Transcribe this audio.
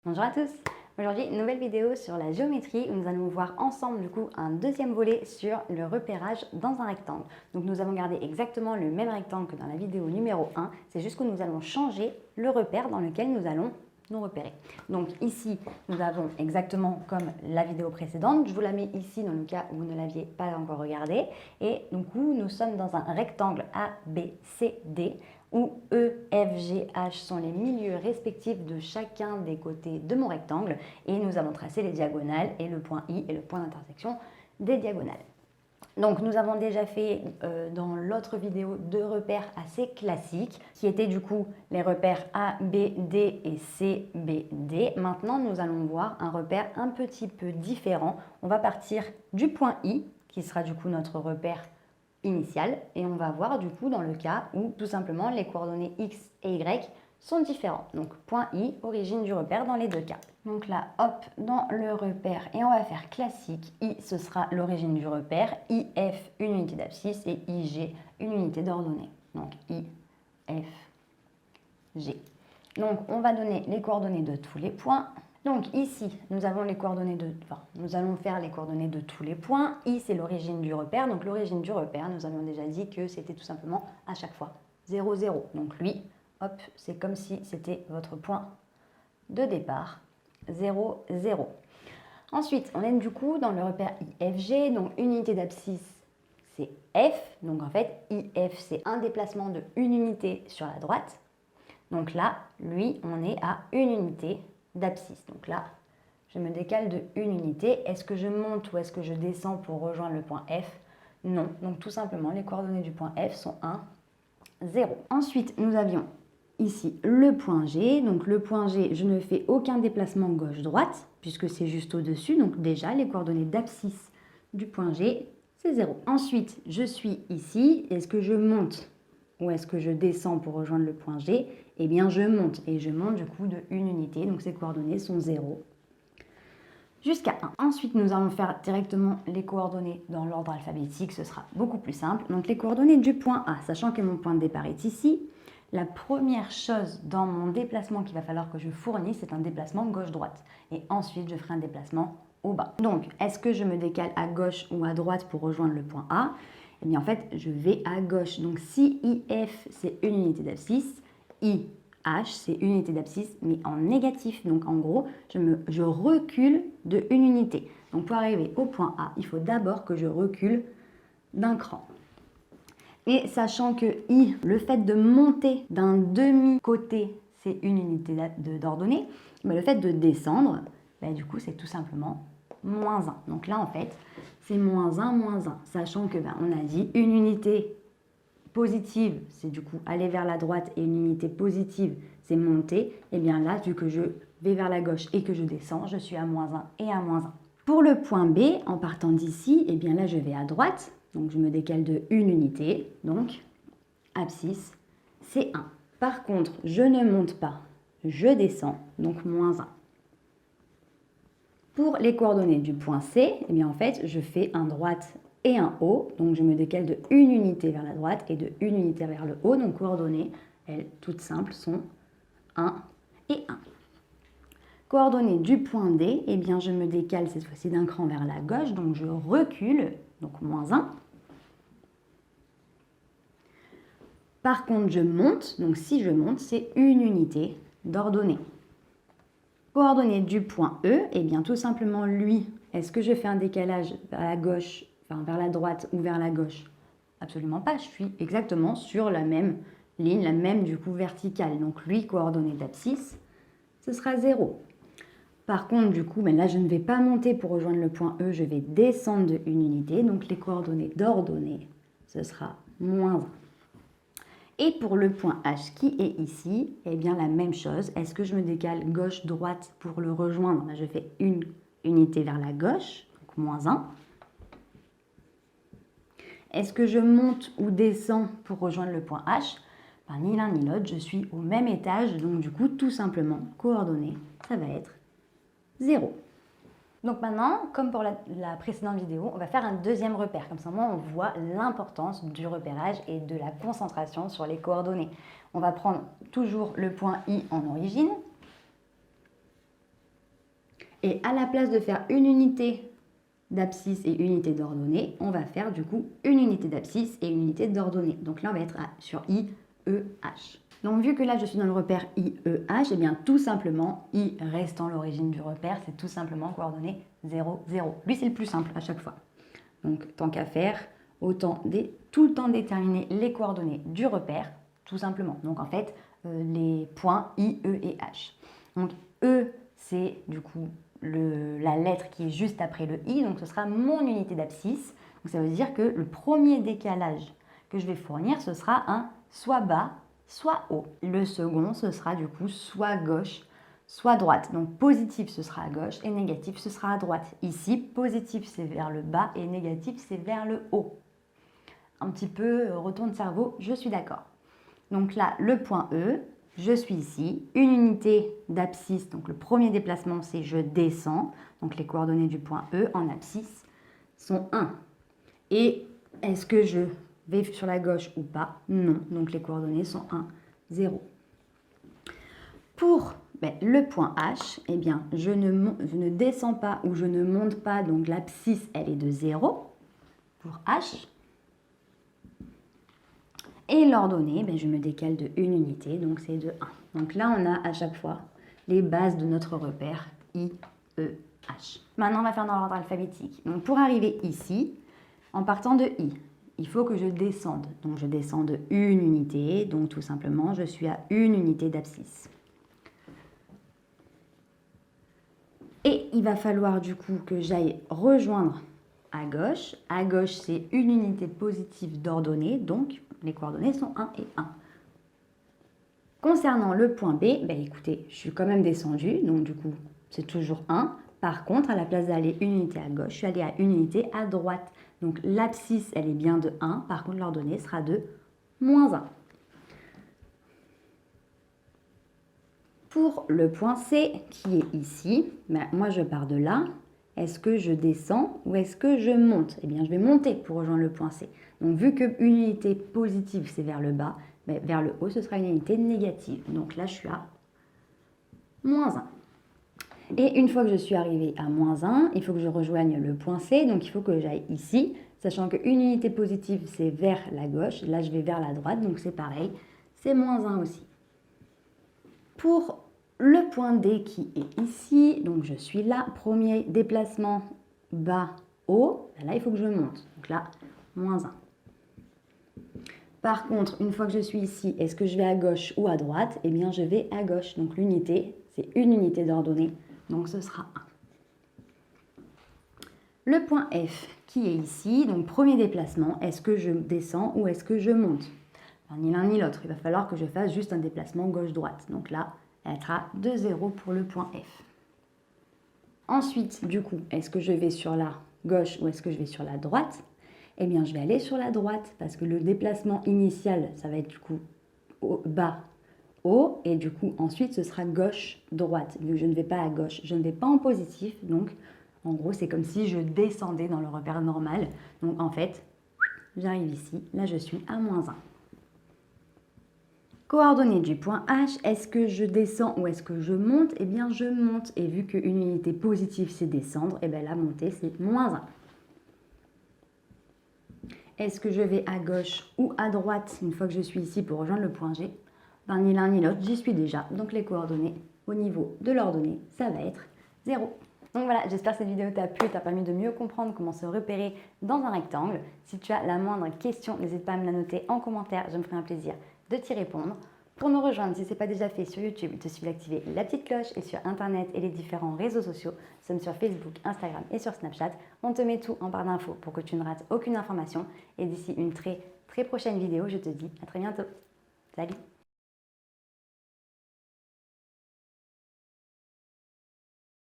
Bonjour à tous. Aujourd'hui, nouvelle vidéo sur la géométrie où nous allons voir ensemble du coup un deuxième volet sur le repérage dans un rectangle. Donc nous avons gardé exactement le même rectangle que dans la vidéo numéro 1, c'est juste que nous allons changer le repère dans lequel nous allons nous repérer. Donc ici, nous avons exactement comme la vidéo précédente, je vous la mets ici dans le cas où vous ne l'aviez pas encore regardé. Et du coup, nous sommes dans un rectangle ABCD où E, F, G, H sont les milieux respectifs de chacun des côtés de mon rectangle et nous avons tracé les diagonales et le point I et le point d'intersection des diagonales. Donc nous avons déjà fait dans l'autre vidéo deux repères assez classiques qui étaient du coup les repères A, B, D et C, B, D. Maintenant nous allons voir un repère un petit peu différent. On va partir du point I qui sera du coup notre repère initial et on va voir du coup dans le cas où tout simplement les coordonnées X et Y sont différentes. Donc point I, origine du repère dans les deux cas. Donc là, hop, dans le repère, et on va faire classique. I, ce sera l'origine du repère. IF, une unité d'abscisse, et IG, une unité d'ordonnée. Donc I, F, G. Donc on va donner les coordonnées de tous les points. Donc ici, nous avons les coordonnées nous allons faire les coordonnées de tous les points. I, c'est l'origine du repère. Donc l'origine du repère, nous avons déjà dit que c'était tout simplement à chaque fois 0, 0. Donc lui, hop, c'est comme si c'était votre point de départ. 0, 0. Ensuite, on est du coup dans le repère IFG, donc une unité d'abscisse, c'est F. Donc en fait, IF, c'est un déplacement de une unité sur la droite. Donc là, lui, on est à une unité d'abscisse. Donc là, je me décale de une unité. Est-ce que je monte ou est-ce que je descends pour rejoindre le point F? Non. Donc tout simplement, les coordonnées du point F sont 1, 0. Ensuite, nous avions ici le point G. Donc le point G, je ne fais aucun déplacement gauche-droite puisque c'est juste au-dessus. Donc déjà, les coordonnées d'abscisse du point G, c'est 0. Ensuite, je suis ici. Est-ce que je monte ou est-ce que je descends pour rejoindre le point G? Eh bien, je monte. Et je monte du coup de une unité. Donc ces coordonnées sont 0 jusqu'à 1. Ensuite, nous allons faire directement les coordonnées dans l'ordre alphabétique. Ce sera beaucoup plus simple. Donc les coordonnées du point A, sachant que mon point de départ est ici. La première chose dans mon déplacement qu'il va falloir que je fournisse, c'est un déplacement gauche-droite. Et ensuite, je ferai un déplacement au bas. Donc, est-ce que je me décale à gauche ou à droite pour rejoindre le point A? Eh bien, en fait, je vais à gauche. Donc, si IF, c'est une unité d'abscisse, IH, c'est une unité d'abscisse, mais en négatif. Donc, en gros, je recule de une unité. Donc, pour arriver au point A, il faut d'abord que je recule d'un cran. Et sachant que I, le fait de monter d'un demi-côté, c'est une unité d'ordonnée, mais le fait de descendre, du coup, c'est tout simplement moins 1. Donc là, en fait, c'est moins 1, moins 1. Sachant que, on a dit une unité positive, c'est du coup aller vers la droite, et une unité positive, c'est monter. Et bien là, vu que je vais vers la gauche et que je descends, je suis à moins 1 et à moins 1. Pour le point B, en partant d'ici, et bien là, je vais à droite. Donc, je me décale de une unité. Donc, abscisse, c'est 1. Par contre, je ne monte pas, je descends. Donc, moins 1. Pour les coordonnées du point C, eh bien en fait, je fais un droite et un haut. Donc, je me décale de une unité vers la droite et de une unité vers le haut. Donc, coordonnées, elles, toutes simples, sont 1 et 1. Coordonnées du point D, eh bien, je me décale cette fois-ci d'un cran vers la gauche. Donc, je recule, donc moins 1. Par contre, je monte, donc si je monte, c'est une unité d'ordonnée. Coordonnées du point E, eh bien tout simplement lui, est-ce que je fais un décalage vers la gauche, enfin vers la droite ou vers la gauche? Absolument pas, je suis exactement sur la même ligne, la même du coup verticale. Donc lui, coordonnée d'abscisse, ce sera 0. Par contre, du coup, là, je ne vais pas monter pour rejoindre le point E, je vais descendre de une unité. Donc les coordonnées d'ordonnée, ce sera moins 1. Et pour le point H qui est ici, eh bien la même chose. Est-ce que je me décale gauche-droite pour le rejoindre? Je fais une unité vers la gauche, donc moins 1. Est-ce que je monte ou descends pour rejoindre le point H? Ni l'un ni l'autre, je suis au même étage, donc du coup, tout simplement, coordonnées, ça va être 0. Donc maintenant, comme pour la précédente vidéo, on va faire un deuxième repère. Comme ça, on voit l'importance du repérage et de la concentration sur les coordonnées. On va prendre toujours le point I en origine. Et à la place de faire une unité d'abscisse et une unité d'ordonnée, on va faire du coup une unité d'abscisse et une unité d'ordonnée. Donc là, on va être sur I, E, H. Donc vu que là, je suis dans le repère I, E, H, et bien tout simplement, I restant l'origine du repère, c'est tout simplement coordonnée 0, 0. Lui, c'est le plus simple à chaque fois. Donc tant qu'à faire, autant tout le temps déterminer les coordonnées du repère, tout simplement. Donc en fait, les points I, E et H. Donc E, c'est du coup la lettre qui est juste après le I, donc ce sera mon unité d'abscisse. Donc ça veut dire que le premier décalage que je vais fournir, ce sera un soit bas, soit haut. Le second, ce sera du coup soit gauche, soit droite. Donc positif, ce sera à gauche et négatif, ce sera à droite. Ici, positif, c'est vers le bas et négatif, c'est vers le haut. Un petit peu retourne cerveau, je suis d'accord. Donc là, le point E, je suis ici, une unité d'abscisse, donc le premier déplacement, c'est je descends. Donc les coordonnées du point E en abscisse sont 1. Et est-ce que je vais sur la gauche ou pas? Non, donc les coordonnées sont 1, 0. Pour le point H, eh bien, je ne descends pas ou je ne monte pas, donc l'abscisse, elle est de 0 pour H. Et l'ordonnée, je me décale de une unité, donc c'est de 1. Donc là, on a à chaque fois les bases de notre repère I, E, H. Maintenant, on va faire dans l'ordre alphabétique. Donc pour arriver ici, en partant de I, il faut que je descende. Donc je descends de une unité, donc tout simplement, je suis à une unité d'abscisse. Et il va falloir du coup que j'aille rejoindre à gauche. À gauche, c'est une unité positive d'ordonnée, donc les coordonnées sont 1 et 1. Concernant le point B, écoutez, je suis quand même descendue, donc du coup, c'est toujours 1. Par contre, à la place d'aller une unité à gauche, je suis allée à une unité à droite. Donc l'abscisse, elle est bien de 1, par contre, l'ordonnée sera de moins 1. Pour le point C qui est ici, moi je pars de là. Est-ce que je descends ou est-ce que je monte? Eh bien, je vais monter pour rejoindre le point C. Donc, vu qu'une unité positive, c'est vers le bas, vers le haut, ce sera une unité négative. Donc là, je suis à moins 1. Et une fois que je suis arrivée à moins 1, il faut que je rejoigne le point C. Donc, il faut que j'aille ici, sachant qu'une unité positive, c'est vers la gauche. Là, je vais vers la droite, donc c'est pareil. C'est moins 1 aussi. Pour le point D qui est ici, donc je suis là, premier déplacement bas, haut, là il faut que je monte, donc là, moins 1. Par contre, une fois que je suis ici, est-ce que je vais à gauche ou à droite? Eh bien je vais à gauche, donc l'unité, c'est une unité d'ordonnée, donc ce sera 1. Le point F qui est ici, donc premier déplacement, est-ce que je descends ou est-ce que je monte? Ni l'un ni l'autre, il va falloir que je fasse juste un déplacement gauche-droite. Donc là, elle sera de 0 pour le point F. Ensuite, du coup, est-ce que je vais sur la gauche ou est-ce que je vais sur la droite? Eh bien, je vais aller sur la droite parce que le déplacement initial, ça va être du coup bas, haut. Et du coup, ensuite, ce sera gauche-droite. Vu que je ne vais pas à gauche, je ne vais pas en positif. Donc, en gros, c'est comme si je descendais dans le repère normal. Donc, en fait, j'arrive ici. Là, je suis à moins 1. Coordonnées du point H, est-ce que je descends ou est-ce que je monte? Eh bien, je monte. Et vu qu'une unité positive, c'est descendre, eh bien, la montée, c'est moins 1. Est-ce que je vais à gauche ou à droite une fois que je suis ici pour rejoindre le point G? Ni l'un ni l'autre, j'y suis déjà. Donc, les coordonnées au niveau de l'ordonnée, ça va être 0. Donc voilà, j'espère que cette vidéo t'a plu et t'a permis de mieux comprendre comment se repérer dans un rectangle. Si tu as la moindre question, n'hésite pas à me la noter en commentaire, je me ferai un plaisir de t'y répondre. Pour nous rejoindre, si ce n'est pas déjà fait sur YouTube, il te suffit d'activer la petite cloche et sur Internet et les différents réseaux sociaux. Nous sommes sur Facebook, Instagram et sur Snapchat. On te met tout en barre d'infos pour que tu ne rates aucune information. Et d'ici une très prochaine vidéo, je te dis à très bientôt. Salut!